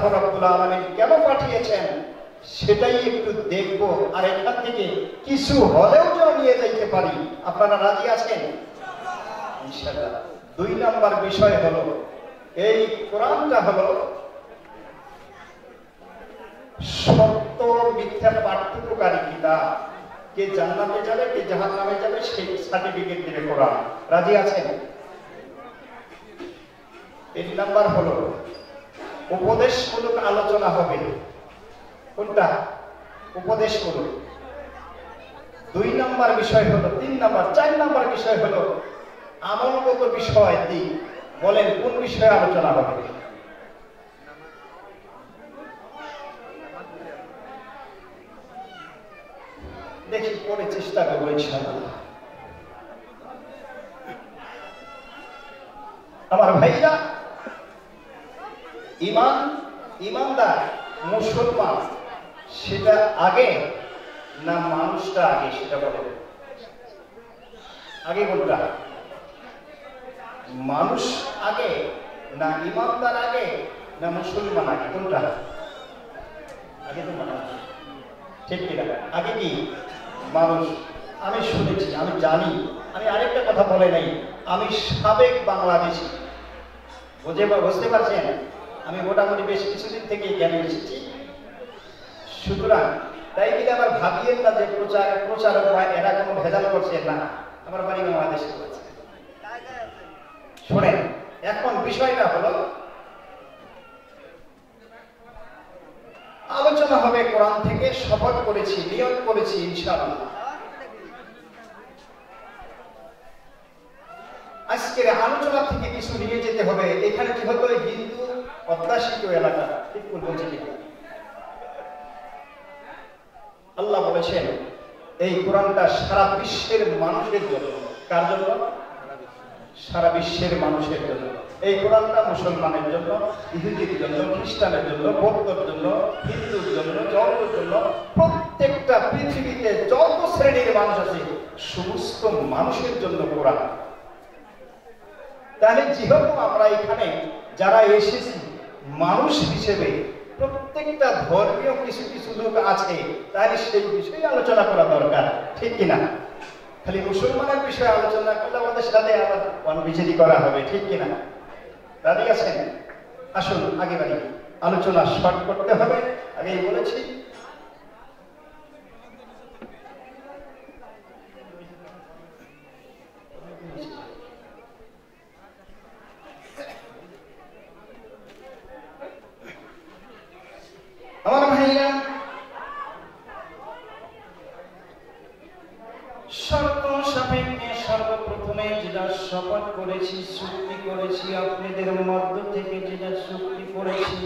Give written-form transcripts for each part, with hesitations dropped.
আল্লাহ রাব্বুল আলামিন কেন পাঠিয়েছেন সেটাই একটু দেখব, আর এখান থেকে কিছু হলেও যেন নিয়ে যাইতে পারি। আপনারা রাজি আছেন ইনশাআল্লাহ? 2 নাম্বার বিষয় হলো, এই কোরআনটা হলো সত্য মিথ্যার পার্থক্যকারী কিতাব। কে জান্নাতে যাবে কে জাহান্নামে যাবে সেই সার্টিফিকেট দিবে কোরআন। রাজি আছেন? 3 নাম্বার হলো উপদেশমূলক আলোচনা হবে। কোনটা? উপদেশমূলক। 2 নাম্বার বিষয় হলো, 3 নাম্বার, 4 নাম্বার বিষয় হলো আমলগত বিষয়। দিক বলেন কোন বিষয়ে আলোচনা হবে? দেখি পরে চেষ্টা করবো ইনশাআল্লাহ। আমার ভাইরা, ইমানদার মুসলমান সেটা আগে না মানুষটা আগে, সেটা বলেন। আগে কোনটা? মানুষ আগে না ইমানদার আগে না মুসলমান আগে? কোনটা আগে? তো মানুষ, ঠিক কিনা? আগে কি মানুষ? আমি শুনেছি, আমি জানি, আমি আরেকটা কথা বলে নাই, আমি সাবেক বাংলাদেশি, বুঝতে পারছেন? আমি মোটামুটি বেশ কিছুদিন থেকে জ্ঞান এসেছি। সুতরাং তাই কিন্তু আবার ভাবিয়েন না যে প্রচারক হয় এরা কোনো ভেজাল করছে না। আমার বাড়ি বাংলাদেশে করেছে। শোনেন, এখন বিষয়টা হলো আলোচনা হবে কোরআন থেকে। শপথ করেছি, নিয়ত করেছি ইনশাআল্লাহ আজকের আলোচনা থেকে কিছু নিয়ে যেতে হবে। এখানে কি হতো, হিন্দু অধ্যাসিত এলাকা, ঠিক বলছি কি? আল্লাহ বলেছেন এই কোরআনটা সারা বিশ্বের মানুষের জন্য। কার জন্য? সারা বিশ্বের মানুষের জন্য। এই কোরআনটা মুসলমানের জন্য, ইহুদির জন্য, খ্রিস্টানের জন্য, বৌদ্ধের জন্য, হিন্দুর জন্য, জৈনদের জন্য, প্রত্যেকটা পৃথিবীতে যত শ্রেণীর মানুষ আছে সমস্ত মানুষের জন্য কোরআন। তাহলে যেহেতু আমরা এখানে যারা এসেছি মানুষ হিসেবে, প্রত্যেকটা ধর্মীয় কিছু কিছু লোক আছে, তাহলে সেই বিষয়ে আলোচনা করা দরকার, ঠিক কিনা? খালি মুসলমানের বিষয়ে আলোচনা করলে আমাদের সাথে আবার অনবিচারি করা হবে, ঠিক কিনা? রাজি আছেন? আসুন আগে বাড়ি, আলোচনা শর্ট করতে হবে, আগেই বলেছি। আমার ভাইরা, শর্ত সাপেক্ষে সর্বপ্রথমে যেটা শপথ করেছি, চুক্তি করেছি, আপনাদের মধ্য থেকে যেটা চুক্তি করেছি,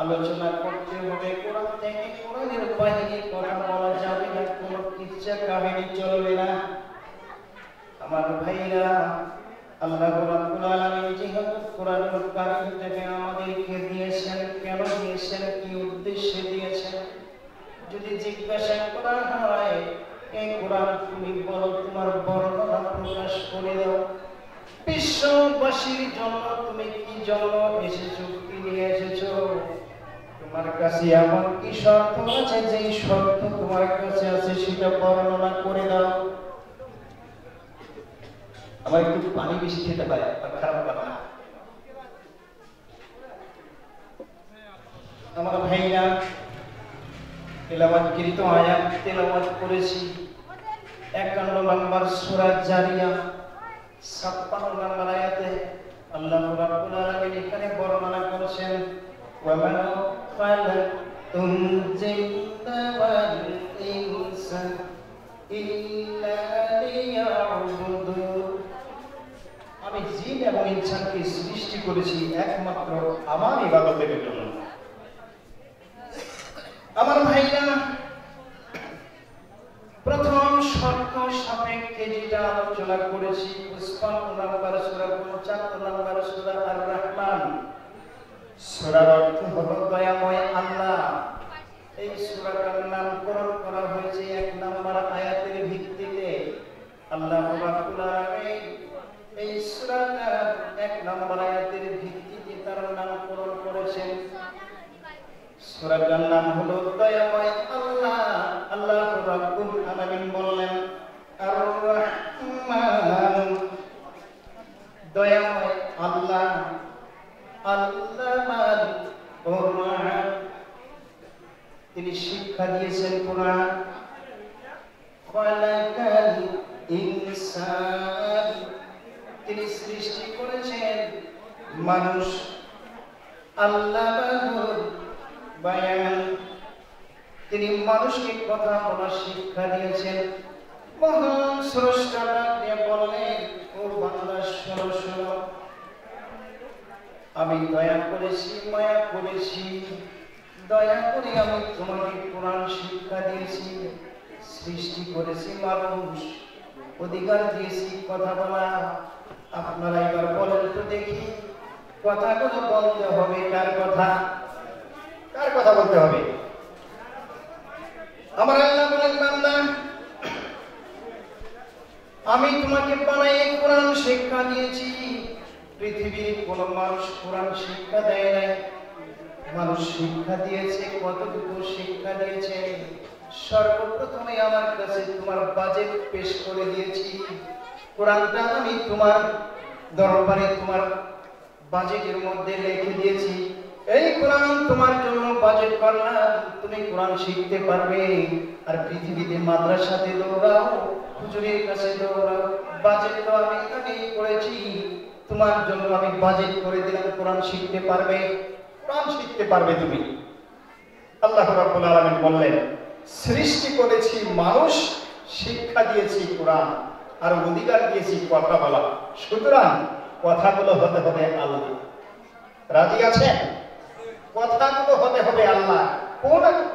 আলোচনা করতে হবে কোরআন থেকে। কোরআনের বাহিরে কথা বলা যাবে না, কোনো কিচ্ছা কাহিনী চলবে না। আমার ভাইরা, আল্লাহ রাব্বুল আলামিন যেহেতু কোরআনুল কারীম থেকে আমাদেরকে দিয়েছেন, কেন দিয়েছেন, কি উদ্দেশ্যে দিয়েছেন, যদি জিজ্ঞাসা করা হয় এই কোরআন তুমি বলো, তোমার বর্ণনা প্রকাশ করে দাও। বিশ্ববাসীর জন্য তুমি কি জন্য এসেছো, কি নিয়ে এসেছো, তোমার কাছে এমন কি শর্ত আছে, যেই শর্ত তোমার কাছে আছে সেটা বর্ণনা করে দাও। আমার একটু পানি বেশি খেতে পারে, খারাপ কথা না। আমার ভাইরা, তেলাওয়াতকৃত আয়াত তেলাওয়াত করেছি 51 নম্বর সূরা জারিয়া 56 নম্বর আয়াতে আল্লাহ রাব্বুল আলামিন এখানে বর্ণনা করেছেন, ওয়া মা খালাকতুল জিন্না ওয়াল ইনসা ইল্লা লিয়াবুদুন। আমি জিন এবং ইনসানকে সৃষ্টি করেছি একমাত্র আমার ইবাদতের জন্য। আমার ভাইরা, প্রথম শর্ত সাপেক্ষে যেটা আলোচনা করেছি 55 নম্বর সূরা 75 নম্বর সূরা আর রহমান। সূরার অর্থ হলো দয়াময় আল্লাহ। এই সূরাটার নামকরণ করা হয়েছে 1 নম্বর আয়াতের ভিত্তিতে। আল্লাহ রাব্বুল আলামিন এই সূরাটার 1 নম্বর আয়াতের ভিত্তিতে তার নামকরণ করেছেন করেছেন। সূরাটার নাম হলো দয়াময় আল্লাহ। আল্লাহ রাব্বুল আলামিন বললেন আর রহমান, দয়াময় আল্লাহ, আল্লামাল কুরআন, তিনি শিক্ষা দিয়েছেন কোরআন। খালাকাল ইনসান, তিনি সৃষ্টি করেছেন মানুষ। আল্লামাহুল বায়ান, তিনি মানুষকে কথা বলার শিক্ষা দিয়েছেন। মহান স্রষ্টা ডাকে বললেন, ও বান্দা শোনো শোনো, আমি দয়া করেছি, মায়া করেছি, দয়া করে আমি তোমাকে কোরআন শিক্ষা দিয়েছি। সৃষ্টি করেছি মানুষ, অধিকার দিয়েছি কথা বলা। আপনারা এবার বলেন তো দেখি, কথাগুলো বলতে হবে কার কথা? কার কথা বলতে হবে? আমার আল্লাহ বলেন, বান্দা আমি তোমাকে বানাই কোরআন শিক্ষা দিয়েছি। পৃথিবীর কোন মানুষ কোরআন শিক্ষা দেয় নাই। মানুষ শিক্ষা দিয়েছে, কতটুকু শিক্ষা দিয়েছে? সর্বপ্রথমে আমার কাছে তোমার বাজেট পেশ করে দিয়েছি। কোরআনটা আমি তোমার দরবারে তোমার বাজেটের মধ্যে লিখে দিয়েছি। এই কোরআন তোমার জন্য বাজেট করলাম, তুমি কোরআন শিখতে পারবে। আর পৃথিবীতে মাদ্রাসাতে দৌড়াও, হুজুরের কাছে দৌড়াও, বাজেট তো আমি করেছি, তোমার জন্য আমি বাজেট করে দিলাম, কোরআন শিখতে পারবে, কোরআন শিখতে পারবে তুমি। আল্লাহ রাব্বুল আলামিন বললেন, সৃষ্টি করেছি মানুষ, শিক্ষা দিয়েছি কোরআন, আর অধিকার দিয়েছি কথা বলা। সুতরাং কথাগুলো হতে হবে আল্লাহ। রাজি আছেন? কথাগুলো হতে হবে আল্লাহ।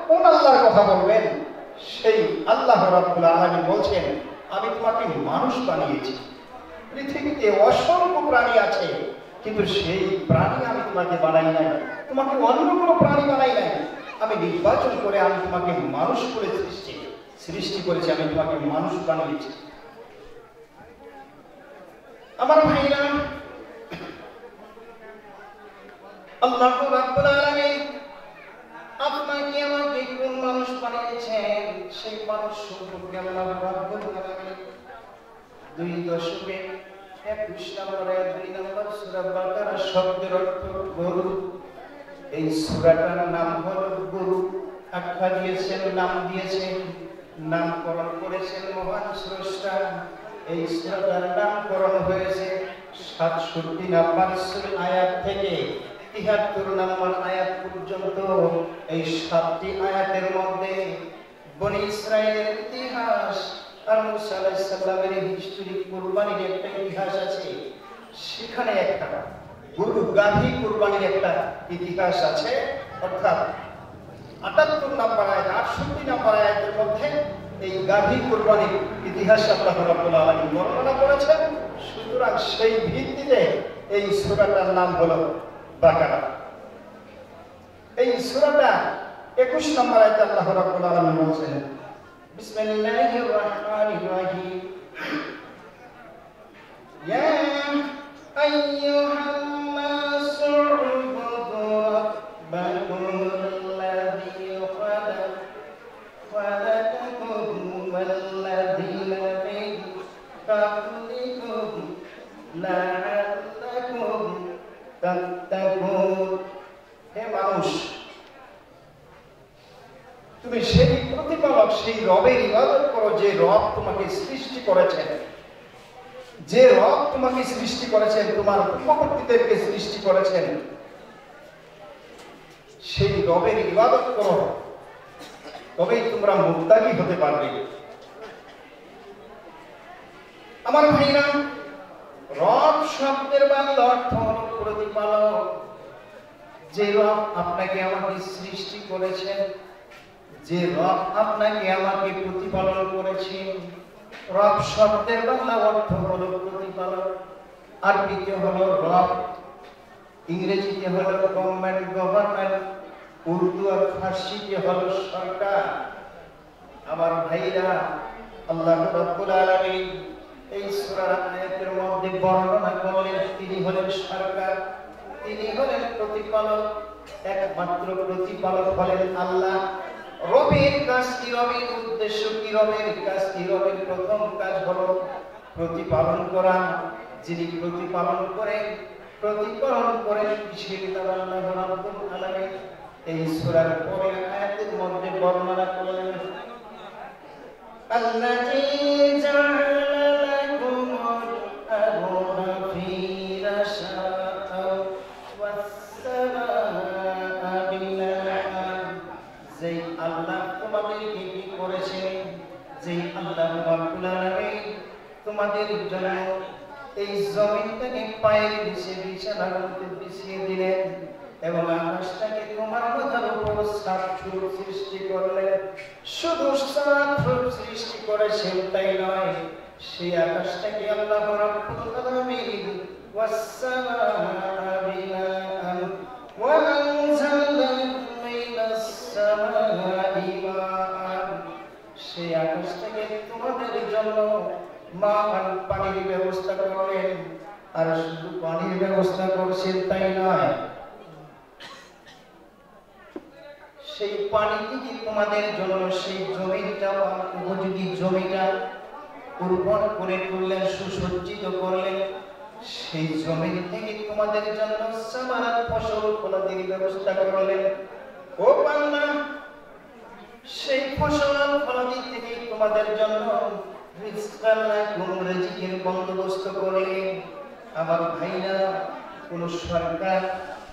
কোন আল্লাহর কথা বলবেন? সেই আল্লাহ রাব্বুল আলামিন বলছেন, আমি তোমাকে মানুষ বানিয়েছি। পৃথিবীতে অসংখ্য প্রাণী আছে, কিন্তু সেই প্রাণী আমি তোমাকে বানাই নাই, তোমাকে অন্য কোনো প্রাণী বানাই নাই। আমি নির্বাচন করে আমি তোমাকে মানুষ করে সৃষ্টি করেছি, আমি তোমাকে মানুষ বানিয়েছি। আমার ভাইরা, আল্লাহ রাব্বুল আলামিন আপনাকে আমাকে কোন মানুষ বানিয়েছেন, সেই মানুষ সম্পর্কে আল্লাহ রাব্বুল আলামিন 2:21 নম্বর আয়াত 2 নম্বর সূরা বাকারা শব্দের অর্থ গরু। এই সূরাটার নাম হলো গরু। আখ্যা দিয়েছেন, নাম দিয়েছেন, নামকরণ করেছেন মহান স্রষ্টা। এই সূরাটার নামকরণ হয়েছে 67 নম্বর আয়াত থেকে 73 নম্বর আয়াত পর্যন্ত। এই 7টি আয়াতের মধ্যে বনি ইসরাইলের ইতিহাস আর মুসা আলাইহিস সালামের হিস্টরি, কুরবানির একটা ইতিহাস আছে। সেখানে একটা গরু গাভী কুরবানির একটা ইতিহাস আছে। অর্থাৎ 78 নম্বর আয়াত 68 নম্বর আয়াতের মধ্যে এই গাভী কুরবানির ইতিহাস আল্লাহ রাব্বুল আলামিন বর্ণনা করেছেন। সুতরাং সেই ভিত্তিতে এই সূরাটার নাম হলো বাকারা। এই সূরাটা 21 নম্বর আয়াতে আল্লাহ রাব্বুল আলামিন বলেছেন, বিসমিল্লাহির রহমানির রহিম, ইয়া আইয়ুহান নাসু উবুদু রাব্বাকুমুল্লাযী খালাকাকুম ওয়াল্লাযীনা মিন ক্বাবলিকুম লাআল্লাকুম তাত্তাকুন। হে মানুষ, তুমি সেই প্রতিপালক, সেই রবের ইবাদত করো যে রব তোমাকে সৃষ্টি করেছেন, যে রব তোমাকে সৃষ্টি করেছেন, তোমার পূর্ববর্তীদেরকে সৃষ্টি করেছেন। সেই রবের ইবাদত করো, তবেই তোমরা মুত্তাকি হতে পারবে। আমার ভাইরা, রব শব্দের বাংলা অর্থ হল প্রতিপালক। যে রব আপনাকে আমাকে সৃষ্টি করেছেন, যে রব আপনাকে আমাকে প্রতিপালন করেছেন, রব শব্দের বাংলা অর্থ হলো প্রতিপালক। আরবিতে হলো রব, ইংরেজিতে হলো গভর্নমেন্ট, উর্দু আর ফার্সিতে হলো সরকার। আমার ভাইরা, আল্লাহ রাব্বুল আলামিন এই সূরার আয়াতের মধ্যে বর্ণনা করলেন তিনি হলেন সরকার, তিনি হলেন প্রতিপালক। একমাত্র প্রতিপালক হলেন আল্লাহ। রবের কাজ কি, রবের উদ্দেশ্য কি, রবের কাজ কি? রবের প্রথম কাজ হলো প্রতিপালন করা। যিনি প্রতিপালন করেন সেই আল্লাহ রাব্বুল আলামিন এই সূরার পরের আয়াতের মধ্যে বর্ণনা করলেন, আল্লাযী জাআলা লাকুমুল আরদা ফিরাশা ওয়াস-সামাআ বিনাআ। যেই আল্লাহ তোমাদেরকে কি করেছেন, যেই আল্লাহ রাব্বুল আলামিন তোমাদের জন্য এই জমিনটাকে পায়ের নিচে বিছানার মধ্যে বিছিয়ে দিলেন এবং আকাশটাকে তোমার মাথার উপর ছাদস্বরূপ সৃষ্টি করলেন। শুধু ছাদস্বরূপ সৃষ্টি করেছেন তাই নয়, সেই আকাশটাকে আল্লাহ রাব্বুল আলামিন ওয়াস-সামাআ বিনাআন ওয়া আনজালা মিনাস সামাই মাআন। সেই আকাশ থেকে তোমাদের জন্য পানির ব্যবস্থা করলেন। আর শুধু পানির ব্যবস্থা করছেন তাই নয়, সেই পানি থেকে তোমাদের জন্য সেই জমিটা, উপযোগী জমিটা উর্বর করে তুললেন, সুসজ্জিত করলেন। সেই জমিন থেকে তোমাদের জন্য সামারাত ফসল ফলাদির ব্যবস্থা করলেন। ও বান্দা, সেই ফসল ফলাদি থেকে তোমাদের জন্য রিজিকের বন্দোবস্ত করলেন। আমার ভাইরা, কোন সরকার,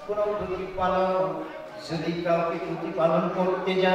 কোন প্রতিপালক যদি কাউকে প্রতিপালন করতে যায়